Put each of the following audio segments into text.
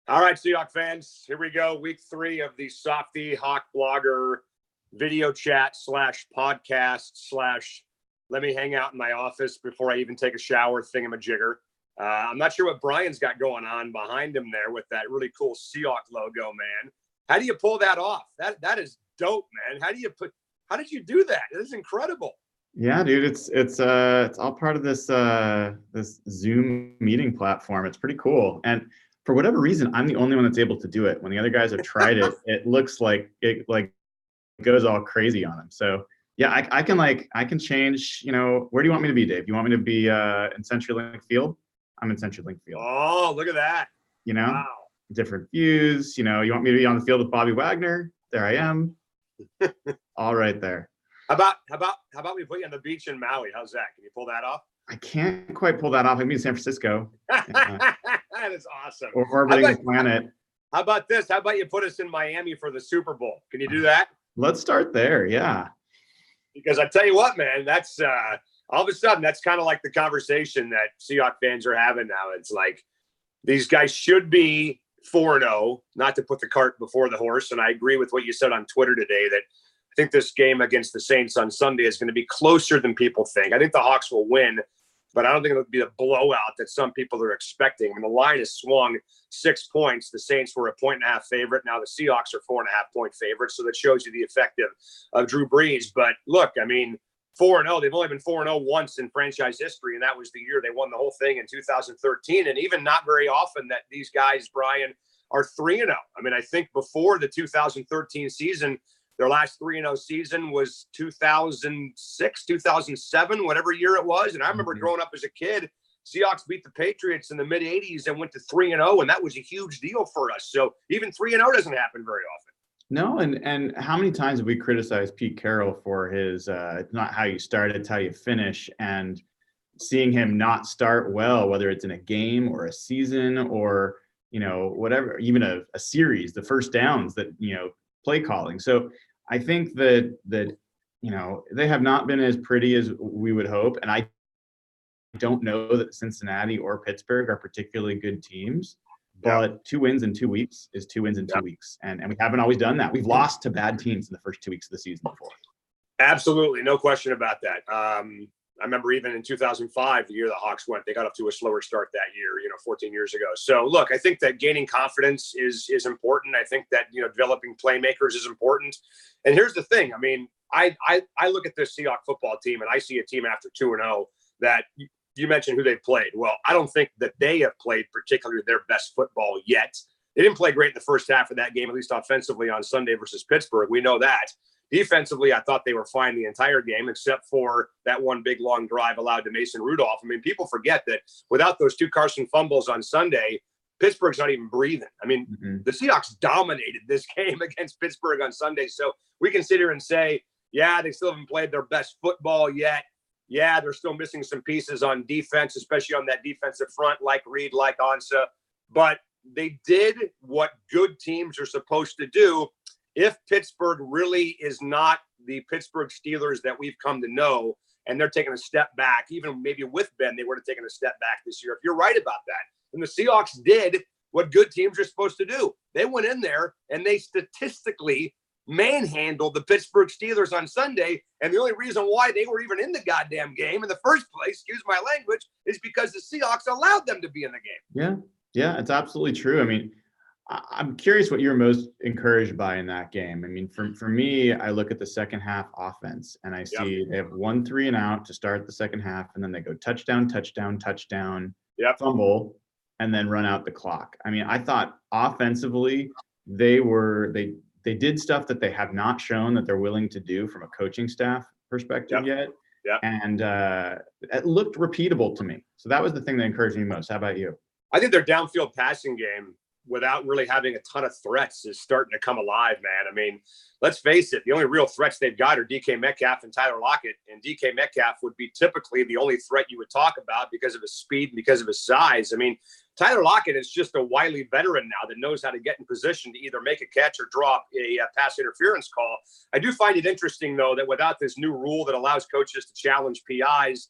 All right, Seahawks fans, here we go. Week 3 of the Softy Hawkblogger video chat / podcast / let me hang out in my office before I even take a shower thingamajigger. I'm not sure what Brian's got going on behind him there with that really cool Seahawks logo, man. How do you pull that off? That is dope, man. How did you do that? It is incredible. Yeah, dude, it's all part of this this Zoom meeting platform. It's pretty cool. And for whatever reason, I'm the only one that's able to do it. When the other guys have tried it, it looks like it goes all crazy on them. So yeah, I can change. Where do you want me to be, Dave? You want me to be in CenturyLink Field? I'm in CenturyLink Field. Oh, look at that! Wow. Different views. You want me to be on the field with Bobby Wagner? There I am. All right there. How about we put you on the beach in Maui? How's that? Can you pull that off? I can't quite pull that off. I'm in San Francisco. That is awesome. Or orbiting the planet. How about this? How about you put us in Miami for the Super Bowl? Can you do that? Let's start there. Yeah. Because I tell you what, man, that's all of a sudden, that's kind of like the conversation that Seahawks fans are having now. It's like these guys should be 4-0, not to put the cart before the horse. And I agree with what you said on Twitter today that I think this game against the Saints on Sunday is going to be closer than people think. I think the Hawks will win, but I don't think it'll be the blowout that some people are expecting. I mean, the line has swung 6 points. The Saints were a 1.5 favorite. Now the Seahawks are 4.5 point favorites. So that shows you the effect of Drew Brees. But look, I mean, 4-0, they've only been 4-0 once in franchise history, and that was the year they won the whole thing in 2013. And even not very often that these guys, Brian, are 3-0. I mean, I think before the 2013 season, their last 3-0 season was 2006, 2007, whatever year it was. And I remember growing up as a kid, Seahawks beat the Patriots in the mid-'80s and went to 3-0, and that was a huge deal for us. So even 3-0 doesn't happen very often. No, and how many times have we criticized Pete Carroll for his it's not how you start, it's how you finish, and seeing him not start well, whether it's in a game or a season or, whatever, even a series, the first downs that, play calling. So I think that they have not been as pretty as we would hope. And I don't know that Cincinnati or Pittsburgh are particularly good teams, but 2 wins in 2 weeks is 2 wins in 2 weeks. And we haven't always done that. We've lost to bad teams in the first 2 weeks of the season before. Absolutely. No question about that. I remember even in 2005, the year the Hawks went, they got up to a slower start that year, 14 years ago. So look, I think that gaining confidence is important. I think that, developing playmakers is important. And here's the thing. I mean, I look at this Seahawks football team and I see a team after 2-0 that you mentioned who they've played. Well, I don't think that they have played particularly their best football yet. They didn't play great in the first half of that game, at least offensively on Sunday versus Pittsburgh. We know that. Defensively, I thought they were fine the entire game, except for that one big long drive allowed to Mason Rudolph. I mean, people forget that without those 2 Carson fumbles on Sunday, Pittsburgh's not even breathing. I mean, the Seahawks dominated this game against Pittsburgh on Sunday. So we can sit here and say, yeah, they still haven't played their best football yet. Yeah, they're still missing some pieces on defense, especially on that defensive front, like Reed, like Ansah. But they did what good teams are supposed to do. If Pittsburgh really is not the Pittsburgh Steelers that we've come to know, and they're taking a step back, even maybe with Ben, they would have taken a step back this year. If you're right about that, and the Seahawks did what good teams are supposed to do. They went in there and they statistically manhandled the Pittsburgh Steelers on Sunday. And the only reason why they were even in the goddamn game in the first place, excuse my language, is because the Seahawks allowed them to be in the game. Yeah, it's absolutely true. I mean, I'm curious what you're most encouraged by in that game. I mean, for me, I look at the second half offense and I see they have 1 3 and out to start the second half. And then they go touchdown, fumble, and then run out the clock. I mean, I thought offensively, they did stuff that they have not shown that they're willing to do from a coaching staff perspective yet. And it looked repeatable to me. So that was the thing that encouraged me most. How about you? I think their downfield passing game, without really having a ton of threats, is starting to come alive, man. I mean, let's face it, the only real threats they've got are DK Metcalf and Tyler Lockett. And DK Metcalf would be typically the only threat you would talk about because of his speed and because of his size. I mean, Tyler Lockett is just a wily veteran now that knows how to get in position to either make a catch or drop a pass interference call. I do find it interesting, though, that without this new rule that allows coaches to challenge PIs,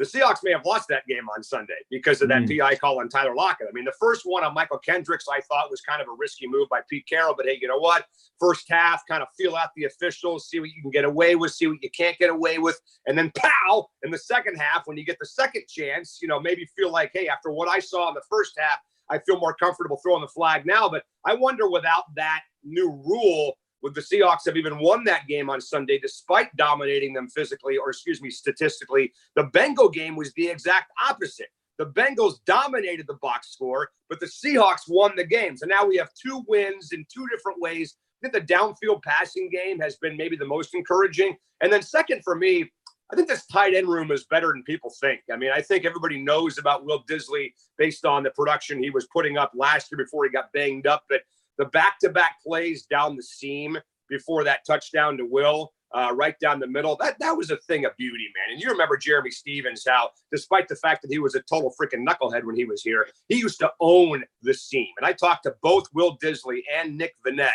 the Seahawks may have lost that game on Sunday because of that PI call on Tyler Lockett. I mean, the first one on Michael Kendricks, I thought was kind of a risky move by Pete Carroll. But hey, you know what? First half, kind of feel out the officials, see what you can get away with, see what you can't get away with. And then pow, in the second half, when you get the second chance, maybe feel like, hey, after what I saw in the first half, I feel more comfortable throwing the flag now. But I wonder, without that new rule, would the Seahawks have even won that game on Sunday, despite dominating them physically, or statistically? The Bengal game was the exact opposite. The Bengals dominated the box score, but the Seahawks won the game. So now we have 2 wins in 2 different ways. I think the downfield passing game has been maybe the most encouraging. And then second for me, I think this tight end room is better than people think. I mean, I think everybody knows about Will Disley based on the production he was putting up last year before he got banged up. But the back-to-back plays down the seam before that touchdown to Will, right down the middle, that was a thing of beauty, man. And you remember Jeremy Stevens, how despite the fact that he was a total freaking knucklehead when he was here, he used to own the seam. And I talked to both Will Disley and Nick Vannett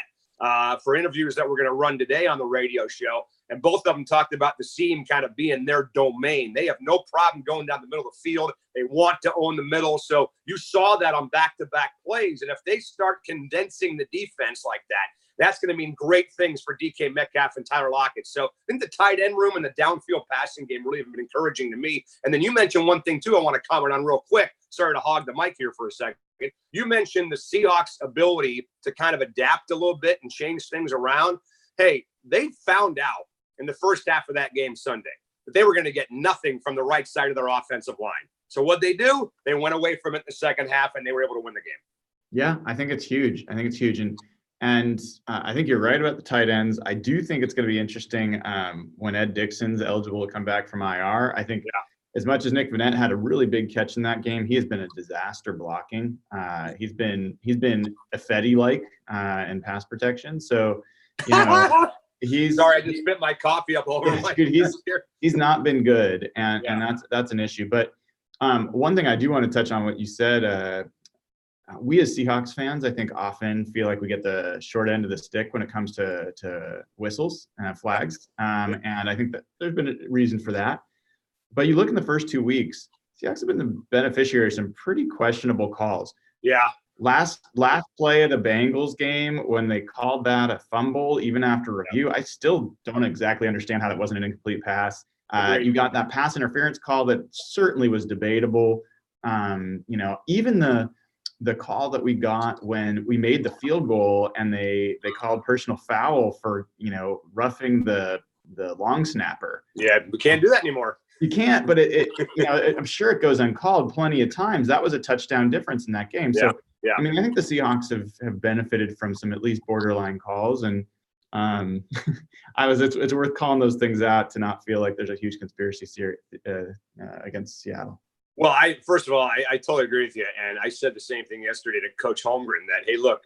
for interviews that we're going to run today on the radio show. And both of them talked about the seam kind of being their domain. They have no problem going down the middle of the field. They want to own the middle. So you saw that on back-to-back plays. And if they start condensing the defense like that, that's going to mean great things for DK Metcalf and Tyler Lockett. So I think the tight end room and the downfield passing game really have been encouraging to me. And then you mentioned one thing, too, I want to comment on real quick. Sorry to hog the mic here for a second. You mentioned the Seahawks' ability to kind of adapt a little bit and change things around. Hey, they found out in the first half of that game Sunday that they were going to get nothing from the right side of their offensive line. So what they do, they went away from it in the second half, and they were able to win the game. Yeah, I think it's huge. And I think you're right about the tight ends. I do think it's going to be interesting when Ed Dixon's eligible to come back from IR. I think as much as Nick Vannett had a really big catch in that game, he has been a disaster blocking. He's been Effetti-like in pass protection. So, he's sorry, I just spit my coffee up over my he's not been good, and that's an issue. But one thing I do want to touch on what you said. We as Seahawks fans, I think, often feel like we get the short end of the stick when it comes to whistles and flags. And I think that there's been a reason for that. But you look in the first 2 weeks, Seahawks have been the beneficiary of some pretty questionable calls. Yeah. Last play of the Bengals game, when they called that a fumble, even after review, I still don't exactly understand how that wasn't an incomplete pass. You got that pass interference call that certainly was debatable. Even the call that we got when we made the field goal and they called personal foul for, roughing the long snapper. Yeah, we can't do that anymore. You can't, but I'm sure it goes uncalled plenty of times. That was a touchdown difference in that game. Yeah. So, I mean, I think the Seahawks have benefited from some at least borderline calls. And it's worth calling those things out to not feel like there's a huge conspiracy theory against Seattle. Well, first of all, I totally agree with you. And I said the same thing yesterday to Coach Holmgren that, hey, look,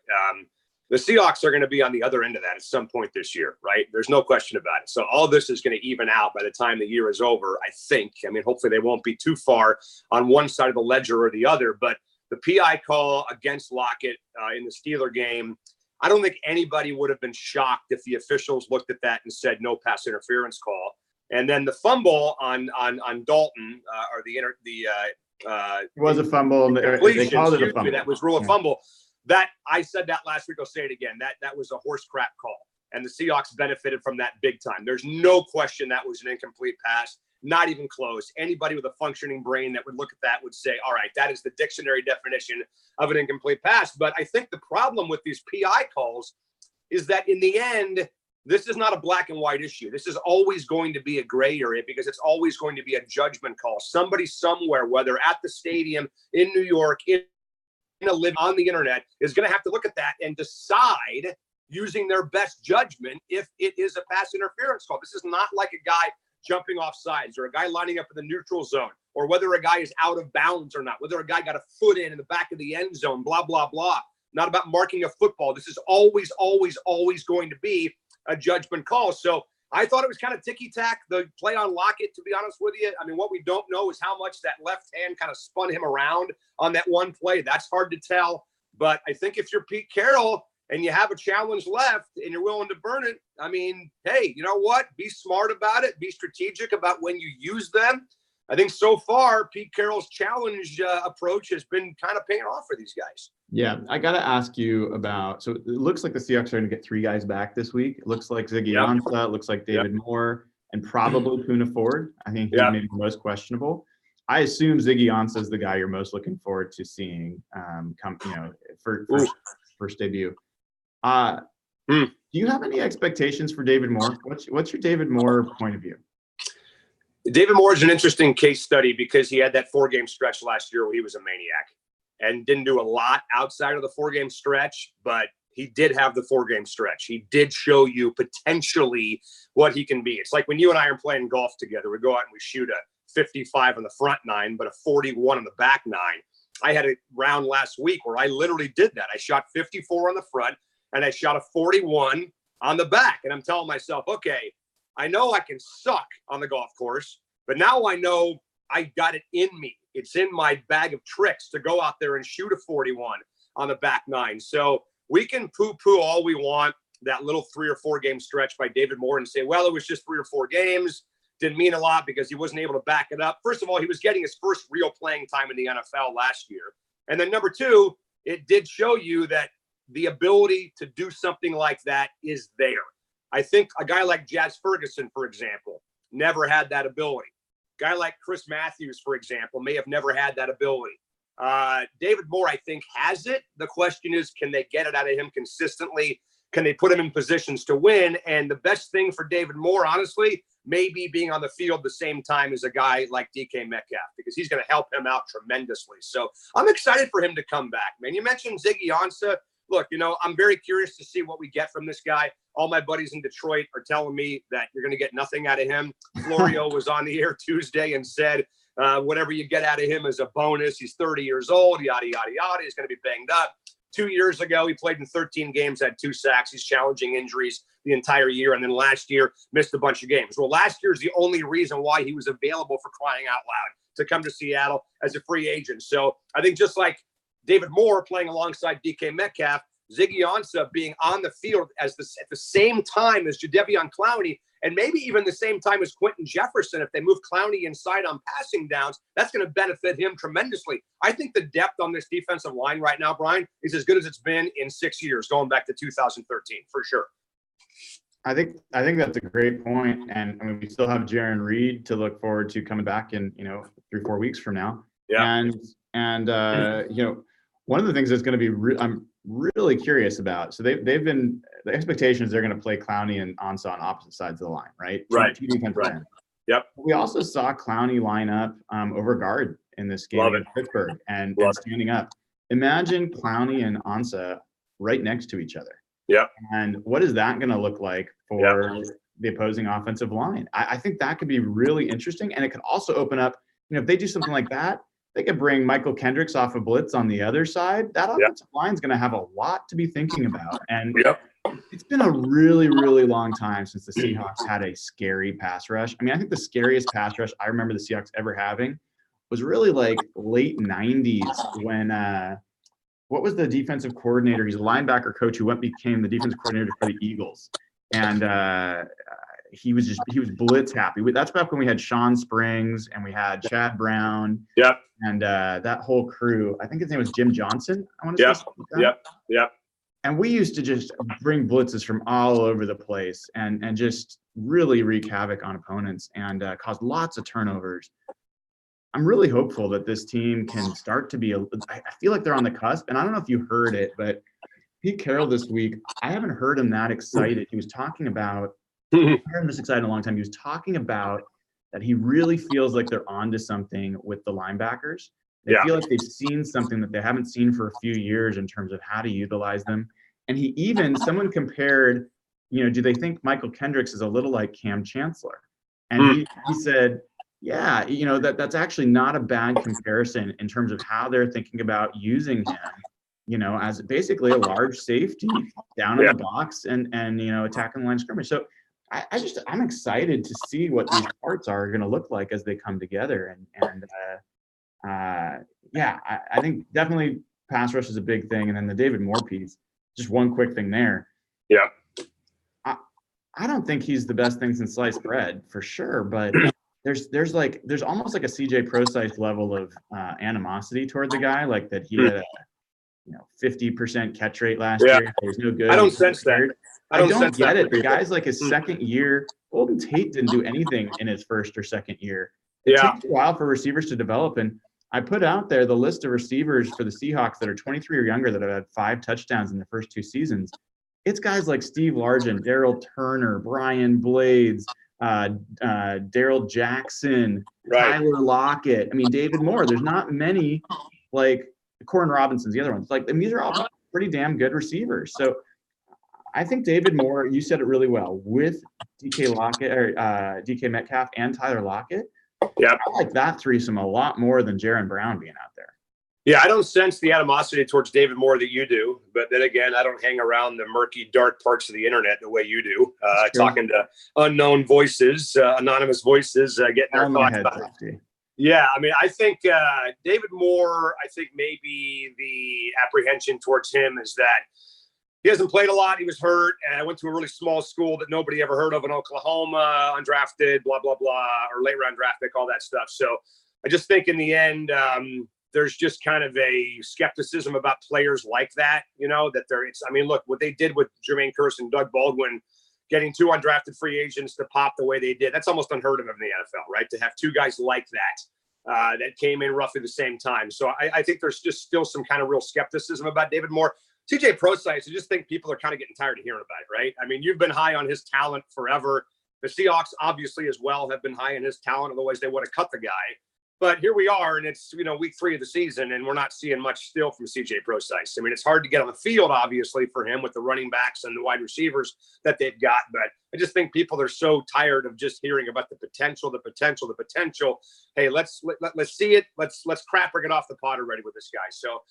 the Seahawks are going to be on the other end of that at some point this year, right? There's no question about it. So all this is going to even out by the time the year is over, I think. I mean, hopefully they won't be too far on one side of the ledger or the other. But the PI call against Lockett in the Steeler game, I don't think anybody would have been shocked if the officials looked at that and said no pass interference call. And then the fumble on Dalton, it was a fumble. They called it a fumble. That was rule of fumble. That I said that last week. I'll say it again. That was a horse crap call, and the Seahawks benefited from that big time. There's no question that was an incomplete pass, not even close. Anybody with a functioning brain that would look at that would say, all right, that is the dictionary definition of an incomplete pass. But I think the problem with these PI calls is that in the end, this is not a black and white issue. This is always going to be a gray area because it's always going to be a judgment call. Somebody somewhere, whether at the stadium, in New York, on the internet, is going to have to look at that and decide using their best judgment if it is a pass interference call. This is not like a guy jumping off sides or a guy lining up in the neutral zone or whether a guy is out of bounds or not, whether a guy got a foot in the back of the end zone, blah, blah, blah. Not about marking a football. This is always, always, always going to be a judgment call. So I thought it was kind of ticky-tack, the play on Lockett, to be honest with you. I mean, what we don't know is how much that left hand kind of spun him around on that one play. That's hard to tell. But I think if you're Pete Carroll and you have a challenge left and you're willing to burn it, I mean, hey, you know what? Be smart about it. Be strategic about when you use them. I think so far Pete Carroll's challenge approach has been kind of paying off for these guys. Yeah, I got to ask you about, so it looks like the Seahawks are going to get 3 guys back this week. It looks like Ziggy Ansah, it looks like David Moore, and probably Poona Ford. I think he's maybe the most questionable. I assume Ziggy Ansah is the guy you're most looking forward to seeing for first debut. Do you have any expectations for David Moore? What's your David Moore point of view? David Moore is an interesting case study because he had that 4-game stretch last year where he was a maniac and didn't do a lot outside of the 4-game stretch, but he did have the 4-game stretch. He did show you potentially what he can be. It's like when you and I are playing golf together, we go out and we shoot a 55 on the front 9, but a 41 on the back 9. I had a round last week where I literally did that. I shot 54 on the front and I shot a 41 on the back. And I'm telling myself, okay, I know I can suck on the golf course, but now I know I got it in me. It's in my bag of tricks to go out there and shoot a 41 on the back 9. So we can poo-poo all we want that little 3 or 4 game stretch by David Moore and say, well, it was just 3 or 4 games. Didn't mean a lot because he wasn't able to back it up. First of all, he was getting his first real playing time in the NFL last year. And then number 2, it did show you that the ability to do something like that is there. I think a guy like Jazz Ferguson, for example, never had that ability. A guy like Chris Matthews, for example, may have never had that ability. David Moore, I think, has it. The question is, can they get it out of him consistently? Can they put him in positions to win? And the best thing for David Moore, honestly, may be being on the field the same time as a guy like DK Metcalf, because he's going to help him out tremendously. So I'm excited for him to come back, man. You mentioned Ziggy Ansah. Look, I'm very curious to see what we get from this guy. All my buddies in Detroit are telling me that you're going to get nothing out of him. Florio was on the air Tuesday and said, whatever you get out of him is a bonus. He's 30 years old, yada, yada, yada. He's going to be banged up. 2 years ago, he played in 13 games, had 2 sacks. He's challenging injuries the entire year. And then last year, missed a bunch of games. Well, last year's the only reason why he was available, for crying out loud, to come to Seattle as a free agent. So I think just like David Moore playing alongside DK Metcalf, Ziggy Ansah being on the field at the same time as Jadeveon Clowney, and maybe even the same time as Quentin Jefferson, if they move Clowney inside on passing downs, that's going to benefit him tremendously. I think the depth on this defensive line right now, Brian, is as good as it's been in 6 years, going back to 2013, for sure. I think that's a great point. And I mean, we still have Jaron Reed to look forward to coming back in, 3-4 weeks from now. Yeah. And one of the things that's going to be, I'm really curious about. So they've been, the expectation is they're going to play Clowney and Ansah on opposite sides of the line, right? Right. Two defensive ends. Yep. We also saw Clowney line up over guard in this game against Pittsburgh and standing up. Imagine Clowney and Ansah right next to each other. Yep. And what is that going to look like for the opposing offensive line? I think that could be really interesting. And it could also open up, if they do something like that, they could bring Michael Kendricks off a blitz on the other side. That offensive line is going to have a lot to be thinking about. And it's been a really, really long time since the Seahawks had a scary pass rush. I mean, I think the scariest pass rush I remember the Seahawks ever having was really like late 90s when what was the defensive coordinator? He's a linebacker coach who became the defensive coordinator for the Eagles. And he was blitz happy. That's back when we had Sean Springs and we had Chad Brown. Yep. And that whole crew. I think his name was Jim Johnson. I want to say. Yep. And we used to just bring blitzes from all over the place and just really wreak havoc on opponents and cause lots of turnovers. I'm really hopeful that this team can start to be I feel like they're on the cusp. And I don't know if you heard it, but Pete Carroll this week, I haven't heard him that excited. He was talking about, I heard him this excited in a long time. He was talking about that he really feels like they're onto something with the linebackers. They feel like they've seen something that they haven't seen for a few years in terms of how to utilize them. And someone compared, do they think Michael Kendricks is a little like Cam Chancellor? And he said, yeah, that's actually not a bad comparison in terms of how they're thinking about using him, as basically a large safety down in the box and attacking the line of scrimmage. So I'm excited to see what these parts are going to look like as they come together. I think definitely pass rush is a big thing. And then the David Moore piece, just one quick thing there. Yeah. I don't think he's the best thing since sliced bread for sure, but there's almost like a CJ Procise level of animosity toward the guy, like that he had a 50% catch rate last year. There's no good. I don't sense that. I don't get it. The guy's like his second year. Golden Tate didn't do anything in his first or second year. It takes a while for receivers to develop. And I put out there the list of receivers for the Seahawks that are 23 or younger that have had 5 touchdowns in their first 2 seasons. It's guys like Steve Largent, Daryl Turner, Brian Blades, Daryl Jackson, Tyler Lockett. I mean, David Moore. There's not many, like Corin Robinson's the other ones. Like, these are all pretty damn good receivers. So I think David Moore, you said it really well, with DK Lockett or DK Metcalf and Tyler Lockett. I like that threesome a lot more than Jaron Brown being out there. Yeah, I don't sense the animosity towards David Moore that you do. But then again, I don't hang around the murky, dark parts of the internet the way you do, talking to unknown voices, anonymous voices, getting their thoughts about it. Yeah, I mean, I think David Moore, I think maybe the apprehension towards him is that he hasn't played a lot. He was hurt, and I went to a really small school that nobody ever heard of in Oklahoma, undrafted, blah, blah, blah, or late round draft pick, all that stuff. So I just think in the end, there's just kind of a skepticism about players like that, I mean, look, what they did with Jermaine Kearse and Doug Baldwin, getting 2 undrafted free agents to pop the way they did, that's almost unheard of in the NFL, right? To have 2 guys like that, that came in roughly the same time. So I think there's just still some kind of real skepticism about David Moore. CJ Procise, I just think people are kind of getting tired of hearing about it, right? I mean, you've been high on his talent forever. The Seahawks, obviously, as well, have been high on his talent. Otherwise, they would have cut the guy. But here we are, and it's, week 3 of the season, and we're not seeing much still from CJ Procise. I mean, it's hard to get on the field, obviously, for him with the running backs and the wide receivers that they've got. But I just think people are so tired of just hearing about the potential. Hey, let's see it. Let's crap or get off the pot already with this guy. So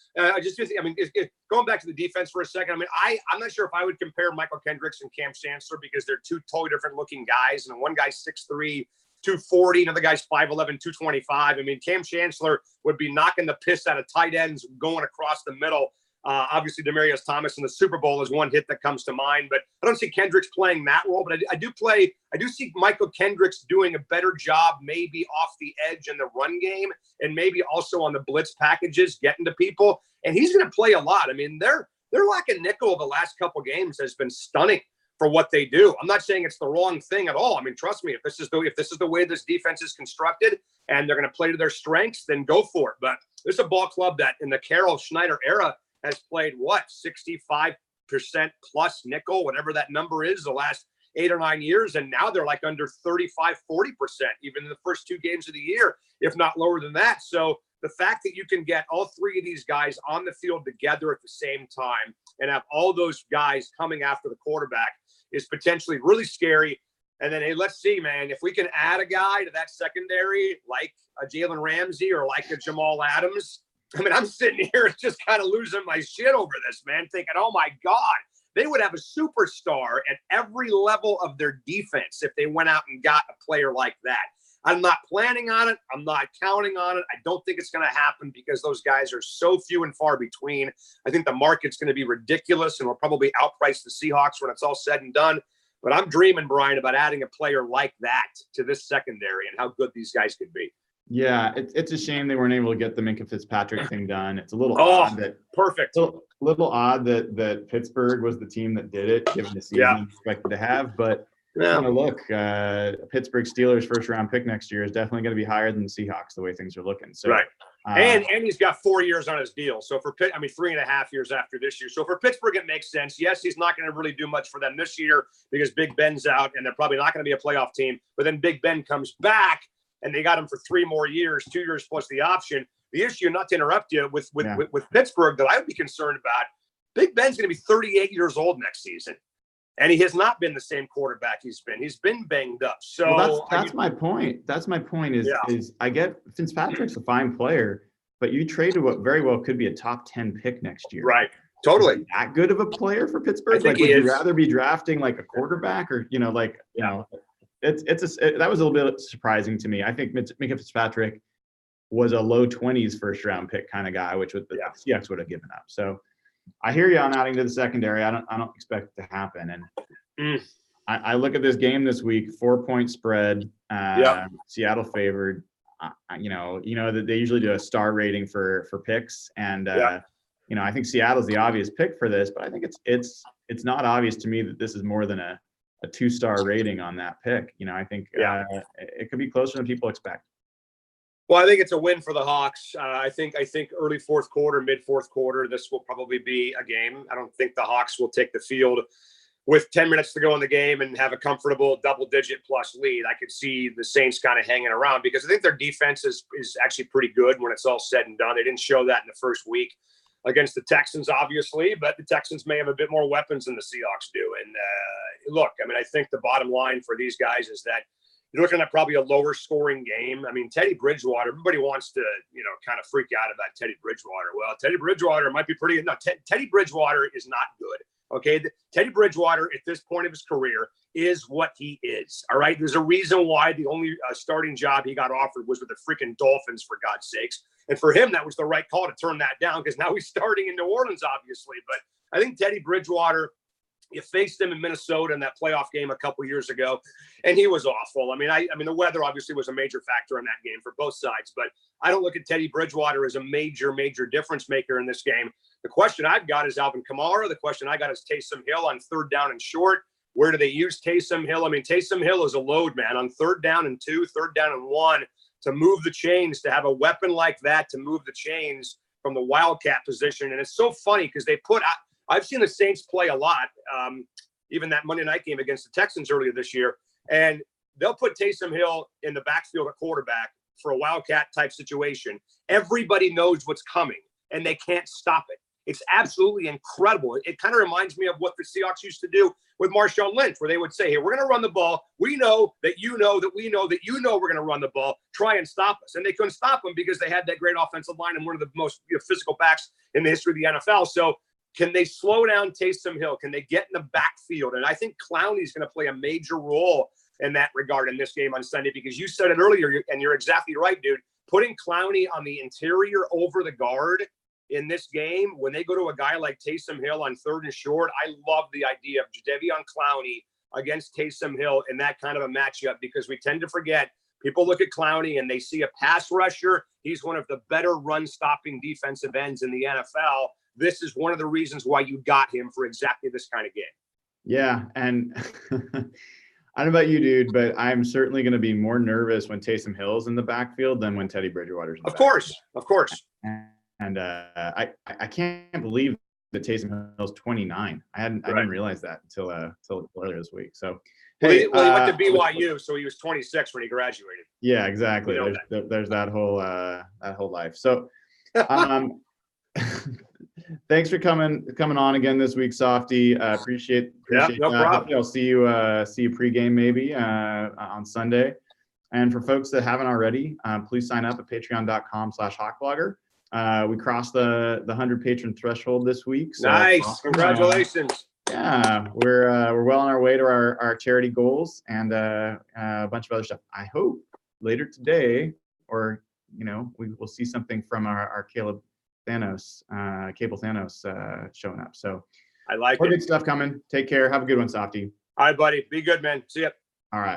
going back to the defense for a second, I mean, I'm not sure if I would compare Michael Kendricks and Cam Chancellor because they're 2 totally different looking guys. And one guy's 6'3", 240, another guy's 5'11", 225. I mean, Cam Chancellor would be knocking the piss out of tight ends going across the middle. Obviously, Demaryius Thomas in the Super Bowl is one hit that comes to mind, but I don't see Kendricks playing that role. But I do see Michael Kendricks doing a better job, maybe off the edge in the run game, and maybe also on the blitz packages, getting to people. And he's going to play a lot. I mean, their lack of nickel the last couple games has been stunning for what they do. I'm not saying it's the wrong thing at all. I mean, trust me, if this is the way this defense is constructed and they're going to play to their strengths, then go for it. But this is a ball club that in the Carroll Schneider era has played 65% plus nickel, whatever that number is, the last 8 or 9 years. And now they're like under 35, 40%, even in the first 2 games of the year, if not lower than that. So the fact that you can get all 3 of these guys on the field together at the same time and have all those guys coming after the quarterback is potentially really scary. And then, hey, let's see, man, if we can add a guy to that secondary, like a Jalen Ramsey or like a Jamal Adams. I mean, I'm sitting here just kind of losing my shit over this, man, thinking, oh my God, they would have a superstar at every level of their defense if they went out and got a player like that. I'm not planning on it. I'm not counting on it. I don't think it's going to happen because those guys are so few and far between. I think the market's going to be ridiculous and will probably outprice the Seahawks when it's all said and done. But I'm dreaming, Brian, about adding a player like that to this secondary and how good these guys could be. Yeah, it's a shame they weren't able to get the Minkah Fitzpatrick thing done. It's a little odd that perfect. It's a little odd that Pittsburgh was the team that did it, given the season expected to have. But look, Pittsburgh Steelers first round pick next year is definitely going to be higher than the Seahawks the way things are looking. So right. And he's got 4 years on his deal. So for 3.5 years after this year. So for Pittsburgh, it makes sense. Yes, he's not going to really do much for them this year because Big Ben's out and they're probably not going to be a playoff team. But then Big Ben comes back and they got him for 3 more years, 2 years plus the option. The issue, not to interrupt you, with Pittsburgh that I would be concerned about, Big Ben's going to be 38 years old next season. And he has not been the same quarterback he's been. He's been banged up. So that's my point. That's my point is I get Fitzpatrick's a fine player, but you traded what very well could be a top 10 pick next year. Right. Totally. Is he that good of a player for Pittsburgh? I think would you rather be drafting like a quarterback or, that was a little bit surprising to me. I think Minkah Fitzpatrick was a low 20s first round pick kind of guy, which the Seahawks would have given up. So I hear you on adding to the secondary. I don't expect it to happen. And I look at this game this week, 4-point spread, Seattle favored. That they usually do a star rating for picks, and I think Seattle's the obvious pick for this, but I think it's not obvious to me that this is more than a 2-star rating on that pick. I think it could be closer than people expect. Well, I think it's a win for the Hawks. I think early fourth quarter, mid fourth quarter, this will probably be a game. I don't think the Hawks will take the field with 10 minutes to go in the game and have a comfortable double-digit plus lead. I could see the Saints kind of hanging around because I think their defense is actually pretty good when it's all said and done. They didn't show that in the first week against the Texans, obviously, but the Texans may have a bit more weapons than the Seahawks do. And look, I mean, I think the bottom line for these guys is that you're looking at probably a lower scoring game. I mean, Teddy Bridgewater, everybody wants to, kind of freak out about Teddy Bridgewater. Well, Teddy Bridgewater might be pretty, no, Teddy Bridgewater is not good. Okay. Teddy Bridgewater at this point of his career is what he is. All right. There's a reason why the only starting job he got offered was with the freaking Dolphins, for God's sakes. And for him, that was the right call to turn that down because now he's starting in New Orleans, obviously. But I think Teddy Bridgewater, you faced him in Minnesota in that playoff game a couple years ago, and he was awful. I mean, the weather obviously was a major factor in that game for both sides, but I don't look at Teddy Bridgewater as a major difference maker in this game. The question I've got is Alvin Kamara. The question I got is Taysom Hill on third down and short. Where do they use Taysom Hill? I mean, Taysom Hill is a load, man, on third down and 2, third down and 1, to move the chains, to have a weapon like that, to move the chains from the wildcat position. And it's so funny because I've seen the Saints play a lot, even that Monday night game against the Texans earlier this year. And they'll put Taysom Hill in the backfield at quarterback for a wildcat type situation. Everybody knows what's coming, and they can't stop it. It's absolutely incredible. It kind of reminds me of what the Seahawks used to do with Marshawn Lynch, where they would say, hey, we're going to run the ball. We know that you know that we know that you know we're going to run the ball. Try and stop us. And they couldn't stop them because they had that great offensive line and one of the most physical backs in the history of the NFL. So can they slow down Taysom Hill? Can they get in the backfield? And I think Clowney's going to play a major role in that regard in this game on Sunday, because you said it earlier, and you're exactly right, dude. Putting Clowney on the interior over the guard in this game, when they go to a guy like Taysom Hill on third and short, I love the idea of Jadeveon Clowney against Taysom Hill in that kind of a matchup, because we tend to forget, people look at Clowney and they see a pass rusher. He's one of the better run-stopping defensive ends in the NFL. This is one of the reasons why you got him for exactly this kind of game. Yeah, and I don't know about you, dude, but I'm certainly going to be more nervous when Taysom Hill's in the backfield than when Teddy Bridgewater's in the backfield. Of course. And I can't believe that Taysom Hill's 29. I didn't realize that until earlier this week. So, well, he went to BYU, so he was 26 when he graduated. Yeah, exactly. There's that whole life. So, thanks for coming on again this week, Softy. Appreciate no that. problem. I'll see you pregame maybe on Sunday. And for folks that haven't already, please sign up at patreon.com/Hawkblogger. We crossed the 100 patron threshold this week. So nice. Awesome. Congratulations. Yeah, we're well on our way to our charity goals and a bunch of other stuff. I hope later today, or we will see something from our Cable Thanos showing up. So I like more it. Good stuff coming. Take care. Have a good one, Softy. All right, buddy. Be good, man. See ya. All right.